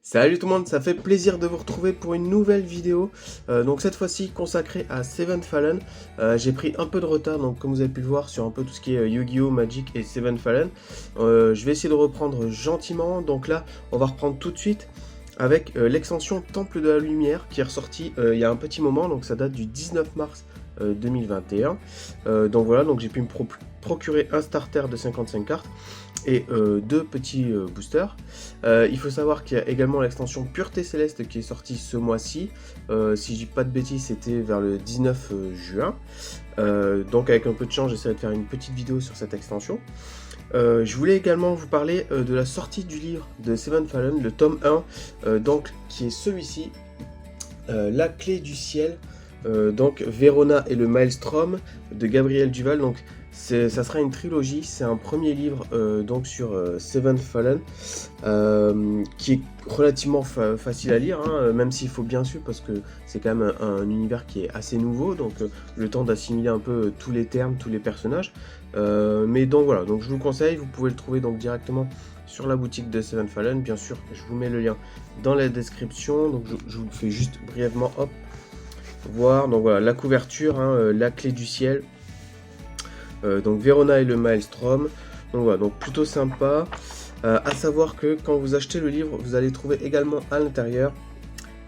Salut tout le monde, ça fait plaisir de vous retrouver pour une nouvelle vidéo. Donc cette fois-ci consacrée à Seven Fallen. J'ai pris un peu de retard, donc comme vous avez pu le voir, sur un peu tout ce qui est Yu-Gi-Oh, Magic et Seven Fallen. Je vais essayer de reprendre gentiment. Donc là, on va reprendre tout de suite avec l'extension Temple de la Lumière qui est ressortie il y a un petit moment. Donc ça date du 19 mars 2021. Donc voilà, donc j'ai pu me procurer un starter de 55 cartes et deux petits boosters. Il faut savoir qu'il y a également l'extension Pureté Céleste qui est sortie ce mois-ci. Si je dis pas de bêtises, c'était vers le 19 juin. Donc avec un peu de chance, j'essaierai de faire une petite vidéo sur cette extension. Je voulais également vous parler de la sortie du livre de Seven Fallen, le tome 1, donc, qui est celui-ci, La Clé du Ciel, donc Verona et le Maelstrom de Gabriel Duval. Donc ça sera une trilogie, c'est un premier livre donc sur Seven Fallen qui est relativement facile à lire, hein, même s'il faut bien sûr, parce que c'est quand même un univers qui est assez nouveau, donc le temps d'assimiler un peu tous les termes, tous les personnages. Mais donc voilà, donc je vous le conseille, vous pouvez le trouver donc directement sur la boutique de Seven Fallen. Bien sûr, je vous mets le lien dans la description, donc je vous le fais juste brièvement, hop, voir. Donc voilà, la couverture, hein, la clé du ciel. Donc Verona et le Maelstrom. Donc voilà, donc plutôt sympa. À savoir que quand vous achetez le livre, vous allez trouver également à l'intérieur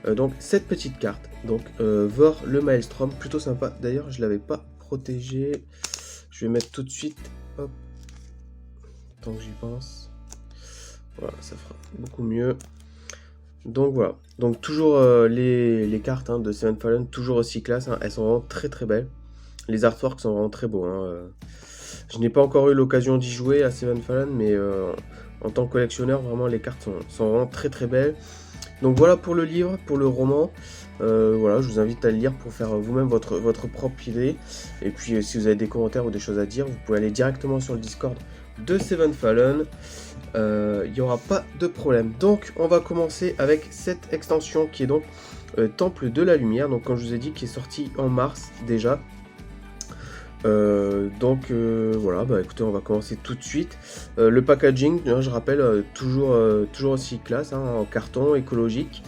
donc cette petite carte. Donc Vor le Maelstrom, plutôt sympa. D'ailleurs, je l'avais pas protégé. Je vais mettre tout de suite. Hop. Tant que j'y pense. Voilà, ça fera beaucoup mieux. Donc voilà. Donc toujours les cartes, hein, de Seven Fallen, toujours aussi classe, hein. Elles sont vraiment très très belles. Les artworks sont vraiment très beaux, hein. Je n'ai pas encore eu l'occasion d'y jouer à Seven Fallen, mais en tant que collectionneur, vraiment les cartes sont vraiment très très belles. Donc voilà pour le livre, pour le roman. Voilà, je vous invite à le lire pour faire vous-même votre propre idée. Et puis si vous avez des commentaires ou des choses à dire, vous pouvez aller directement sur le Discord de Seven Fallen. Il n'y aura pas de problème. Donc on va commencer avec cette extension qui est donc Temple de la Lumière. Donc comme je vous ai dit, qui est sorti en mars déjà. Voilà, bah écoutez, on va commencer tout de suite. Le packaging, je rappelle, toujours aussi classe, hein, en carton écologique,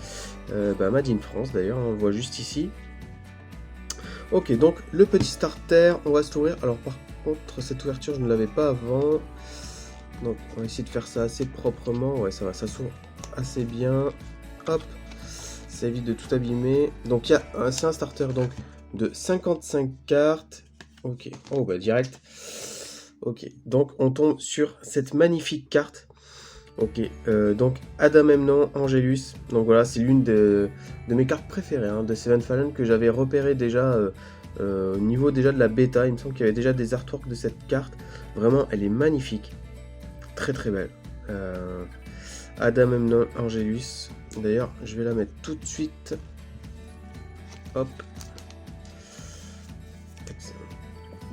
Made in France d'ailleurs, on le voit juste ici. Ok, donc le petit starter, on va s'ouvrir. Alors par contre, cette ouverture, je ne l'avais pas avant. Donc on va essayer de faire ça assez proprement. Ouais, ça va, ça s'ouvre assez bien. Hop, ça évite de tout abîmer. Donc c'est un starter donc de 55 cartes. Ok, oh bah direct. Ok, donc on tombe sur cette magnifique carte. Ok, donc Agamemnon Angelus. Donc voilà, c'est l'une de mes cartes préférées, hein, de Seven Fallen, que j'avais repéré déjà au niveau déjà de la bêta. Il me semble qu'il y avait déjà des artworks de cette carte. Vraiment, elle est magnifique. Très très belle. Agamemnon Angelus. D'ailleurs, je vais la mettre tout de suite. Hop.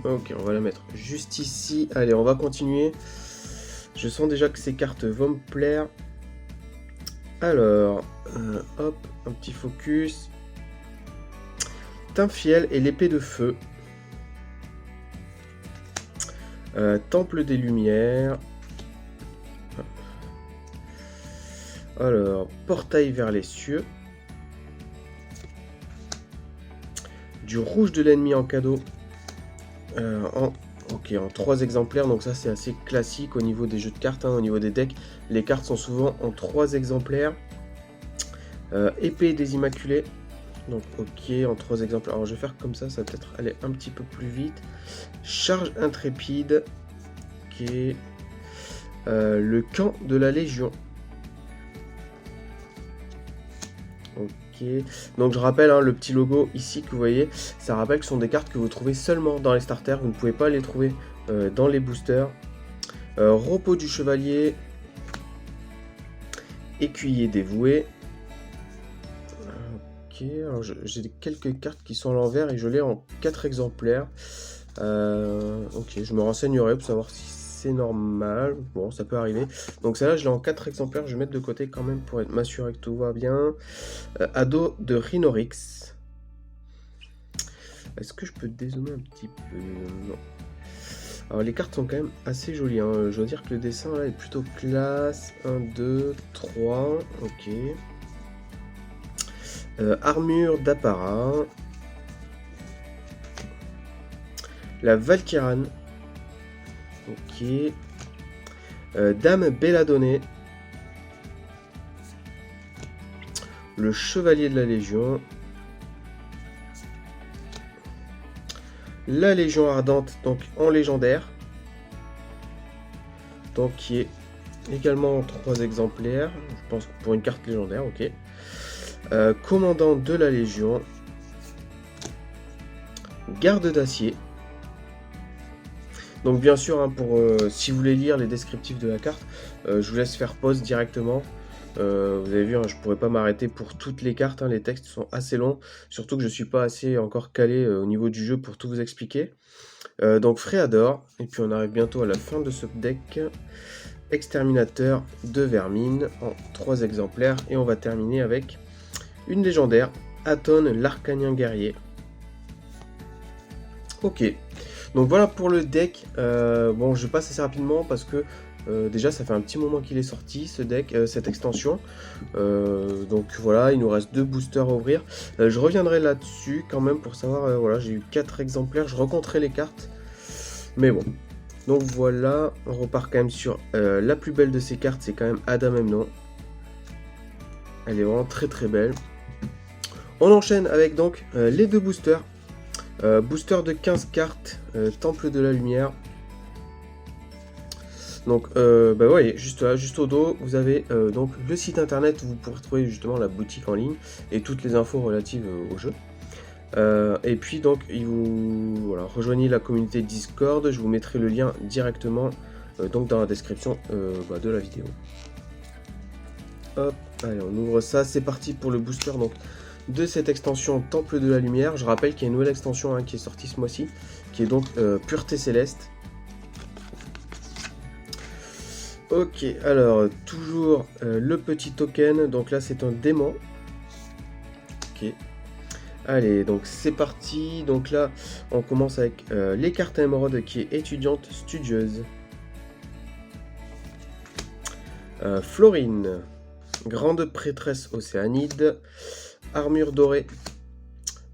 Ok, on va la mettre juste ici. Allez, on va continuer. Je sens déjà que ces cartes vont me plaire. Alors, hop, un petit focus. Tymfiel et l'épée de feu. Temple des Lumières. Alors, portail vers les cieux. Du rouge de l'ennemi en cadeau. En 3 exemplaires, donc ça c'est assez classique au niveau des jeux de cartes, hein, au niveau des decks. Les cartes sont souvent en 3 exemplaires. Épée des Immaculés, donc ok, en 3 exemplaires. Alors je vais faire comme ça va peut-être aller un petit peu plus vite. Charge intrépide, ok. Le camp de la Légion. Ok, donc je rappelle, hein, le petit logo ici que vous voyez, ça rappelle que ce sont des cartes que vous trouvez seulement dans les starters, vous ne pouvez pas les trouver dans les boosters. Repos du chevalier, écuyer dévoué. Ok, alors j'ai quelques cartes qui sont à l'envers et je l'ai en 4 exemplaires. Ok, je me renseignerai pour savoir si c'est normal. Bon, ça peut arriver. Donc celle-là, je l'ai en 4 exemplaires. Je vais mettre de côté quand même pour m'assurer que tout va bien. Ado de Rhinorix. Est-ce que je peux dézoomer un petit peu? Non. Alors les cartes sont quand même assez jolies, hein. Je dois dire que le dessin là est plutôt classe. 1, 2, 3, ok. Armure d'apparat. La Valkyrane. Ok. Dame Belladonnée. Le Chevalier de la Légion. La Légion Ardente, donc en légendaire. Donc qui est également en 3 exemplaires. Je pense pour une carte légendaire, ok. Commandant de la Légion. Garde d'acier. Donc bien sûr, hein, si vous voulez lire les descriptifs de la carte, je vous laisse faire pause directement. Vous avez vu, hein, je ne pourrais pas m'arrêter pour toutes les cartes, hein, les textes sont assez longs, surtout que je ne suis pas assez encore calé au niveau du jeu pour tout vous expliquer. Donc Fréador, et puis on arrive bientôt à la fin de ce deck. Exterminateur de vermine en 3 exemplaires, et on va terminer avec une légendaire, Aton l'Arcanien guerrier. Ok, donc voilà pour le deck. Bon, je passe assez rapidement parce que déjà ça fait un petit moment qu'il est sorti ce deck, cette extension. Donc voilà, il nous reste 2 boosters à ouvrir. Je reviendrai là-dessus quand même pour savoir, voilà, j'ai eu 4 exemplaires, je recompterai les cartes. Mais bon, donc voilà, on repart quand même sur la plus belle de ces cartes, c'est quand même Agamemnon. Elle est vraiment très très belle. On enchaîne avec donc les 2 boosters. Booster de 15 cartes, Temple de la Lumière. Donc, bah ouais, juste là, juste au dos, vous avez donc le site internet où vous pourrez trouver justement la boutique en ligne et toutes les infos relatives au jeu. Et puis donc, voilà, rejoignez la communauté Discord, je vous mettrai le lien directement donc dans la description de la vidéo. Hop, allez, on ouvre ça, c'est parti pour le booster donc de cette extension Temple de la Lumière. Je rappelle qu'il y a une nouvelle extension, hein, qui est sortie ce mois-ci, qui est donc Pureté Céleste. Ok, alors toujours le petit token, donc là c'est un démon. Ok, allez, donc c'est parti. Donc là on commence avec les cartes à émeraude qui est étudiante studieuse. Florine, grande prêtresse océanide. Armure dorée,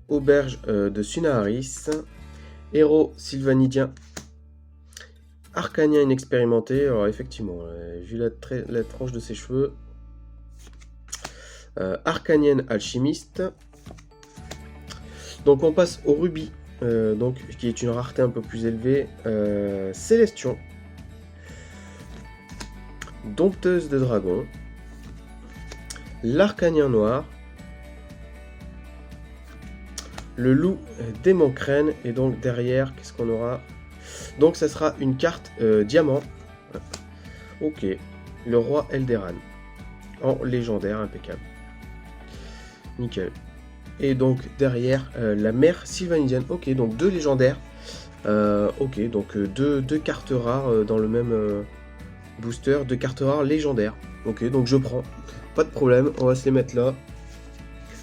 auberge de Sunaharis, héros sylvanidien, arcanien inexpérimenté. Alors effectivement, vu la tranche de ses cheveux, arcanienne alchimiste. Donc on passe au rubis, donc qui est une rareté un peu plus élevée. Célestion, dompteuse de dragon, l'arcanien noir. Le loup démon crâne, et donc derrière, qu'est-ce qu'on aura? Donc ça sera une carte diamant. Ok, le roi Elderan, en légendaire, impeccable. Nickel. Et donc derrière, la mère sylvanidienne. Ok, donc 2 légendaires. Ok, donc deux cartes rares dans le même booster, 2 cartes rares légendaires. Ok, donc je prends, pas de problème, on va se les mettre là.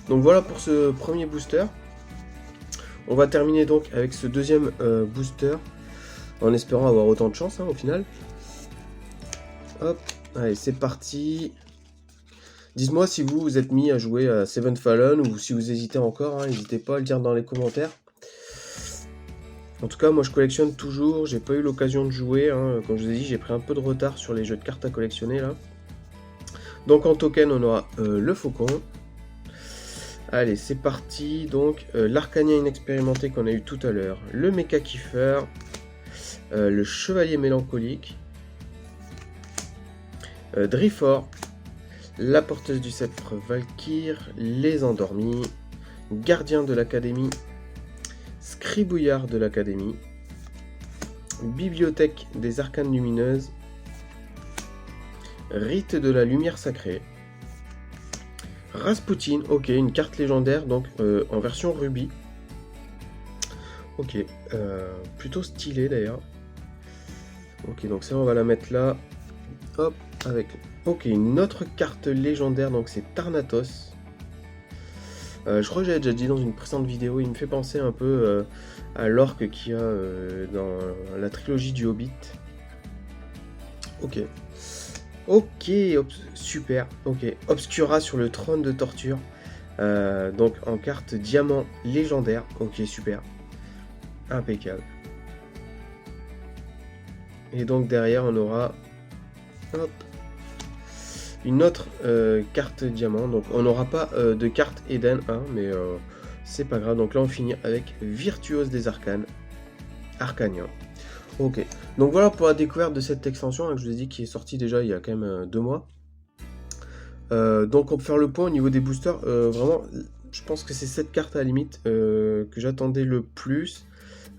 Donc voilà pour ce premier booster. On va terminer donc avec ce deuxième booster, en espérant avoir autant de chance, hein, au final. Hop, allez, c'est parti. Dites-moi si vous êtes mis à jouer à Seven Fallen ou si vous hésitez encore, hein, n'hésitez pas à le dire dans les commentaires. En tout cas, moi je collectionne toujours, j'ai pas eu l'occasion de jouer, hein. Comme je vous ai dit, j'ai pris un peu de retard sur les jeux de cartes à collectionner là. Donc en token, on aura le faucon. Allez, c'est parti. Donc, l'arcanien inexpérimenté qu'on a eu tout à l'heure, le méca kiffer, le chevalier mélancolique, Drifor, la porteuse du sceptre Valkyr, les endormis, gardien de l'académie, scribouillard de l'académie, bibliothèque des arcanes lumineuses, rite de la lumière sacrée, Rasputin, ok, une carte légendaire, donc en version rubis. Ok, plutôt stylé d'ailleurs. Ok, donc ça on va la mettre là. Hop, avec... Ok, une autre carte légendaire, donc c'est Tarnatos. Je crois que j'avais déjà dit dans une précédente vidéo, il me fait penser un peu à l'orque qu'il y a dans la trilogie du Hobbit. Ok. Ok, super. Ok. Obscura sur le trône de torture. Donc en carte diamant légendaire. Ok, super. Impeccable. Et donc derrière, on aura... Hop. Une autre carte diamant, donc on n'aura pas de carte Eden 1, mais c'est pas grave. Donc là on finit avec Virtuose des Arcanes, Arcania. Ok, donc voilà pour la découverte de cette extension hein, que je vous ai dit qui est sortie déjà il y a quand même 2 mois. Donc on peut faire le point au niveau des boosters, vraiment je pense que c'est cette carte à la limite que j'attendais le plus.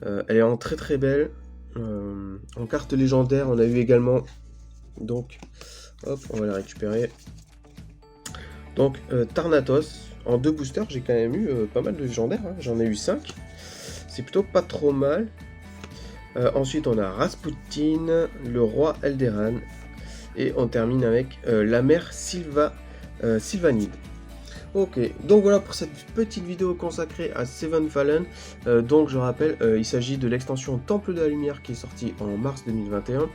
Elle est en très très belle. En carte légendaire on a eu également, donc hop, on va la récupérer. Donc Tarnatos, en 2 boosters, j'ai quand même eu pas mal de légendaires, hein. J'en ai eu 5. C'est plutôt pas trop mal. Ensuite, on a Rasputin, le roi Elderan. Et on termine avec la mère Sylvanide. Ok, donc voilà pour cette petite vidéo consacrée à Seven Fallen. Donc je rappelle, il s'agit de l'extension Temple de la Lumière qui est sortie en mars 2021.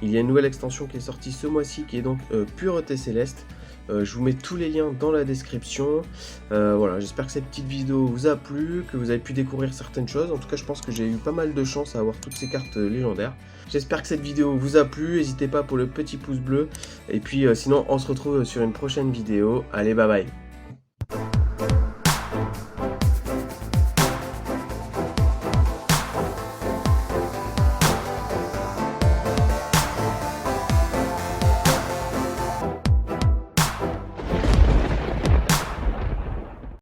Il y a une nouvelle extension qui est sortie ce mois-ci qui est donc Pureté Céleste. Je vous mets tous les liens dans la description. Voilà, j'espère que cette petite vidéo vous a plu, que vous avez pu découvrir certaines choses. En tout cas, je pense que j'ai eu pas mal de chance à avoir toutes ces cartes légendaires. J'espère que cette vidéo vous a plu. N'hésitez pas pour le petit pouce bleu. Et puis sinon, on se retrouve sur une prochaine vidéo. Allez, bye bye.